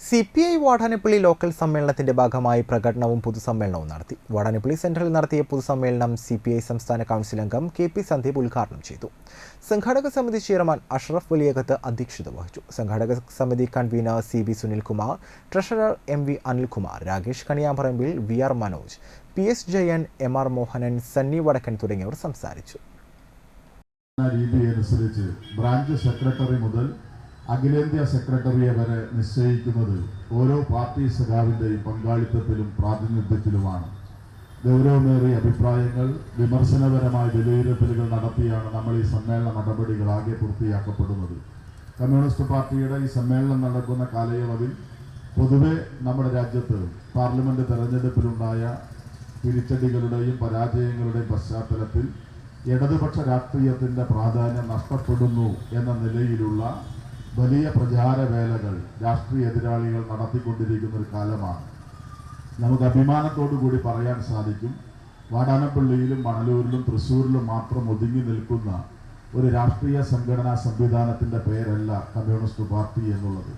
CPI Vadanappally local സമ്മേളനത്തിന്റെ ഭാഗമായി പ്രകടനവും പൊതുസമ്മേളനവും നടത്തി. വാടാനപ്പള്ളി സെന്ററിൽ നടത്തിയ പൊതുസമ്മേളനം CPI സംസ്ഥാന കൗൺസിൽ അംഗം KP സന്ദീപ് ഉദ്ഘാടനം ചെയ്തു. സംഘാടക സമിതി ചെയർമാൻ അഷ്റഫ് വലിയകത്ത് അധ്യക്ഷത വഹിച്ചു. സംഘാടക സമിതി convener CB Sunilkumar, treasurer MV Anilkumar, Rakesh Kaniyamparambil, VR Manoj, PS Jayan, MR Mohanan, Sunny വടക്കൻ തുടങ്ങിയവർ സംസാരിച്ചു. ബ്രാഞ്ച് സെക്രട്ടറി മുതൽ അഖിലേന്ത്യാ സെക്രട്ടറിയെ വരെ നിശ്ചയിക്കുന്നത് ഓരോ പാർട്ടി സഖാവിൻ്റെയും പങ്കാളിത്തത്തിലും പ്രാതിനിധ്യത്തിലുമാണ്. ഗൗരവമേറിയ അഭിപ്രായങ്ങൾ, വിമർശനപരമായ വിലയിരുത്തലുകൾ നടത്തിയാണ് നമ്മൾ ഈ സമ്മേളന നടപടികളാകെ പൂർത്തിയാക്കപ്പെടുന്നത്. കമ്മ്യൂണിസ്റ്റ് പാർട്ടിയുടെ ഈ സമ്മേളനം നടക്കുന്ന കാലയളവിൽ പൊതുവെ നമ്മുടെ രാജ്യത്ത് പാർലമെന്റ് തെരഞ്ഞെടുപ്പിലുണ്ടായ തിരിച്ചടികളുടെയും പരാജയങ്ങളുടെയും പശ്ചാത്തലത്തിൽ ഇടതുപക്ഷ രാഷ്ട്രീയത്തിൻ്റെ പ്രാധാന്യം നഷ്ടപ്പെടുന്നു എന്ന നിലയിലുള്ള വലിയ പ്രചാരവേലകൾ രാഷ്ട്രീയ എതിരാളികൾ നടത്തിക്കൊണ്ടിരിക്കുന്ന ഒരു കാലമാണ്. നമുക്ക് അഭിമാനത്തോടു കൂടി പറയാൻ സാധിക്കും, വാടാനപ്പള്ളിയിലും മണലൂരിലും തൃശ്ശൂരിലും മാത്രം ഒതുങ്ങി നിൽക്കുന്ന ഒരു രാഷ്ട്രീയ സംഘടനാ സംവിധാനത്തിൻ്റെ പേരല്ല കമ്മ്യൂണിസ്റ്റ് പാർട്ടി എന്നുള്ളത്.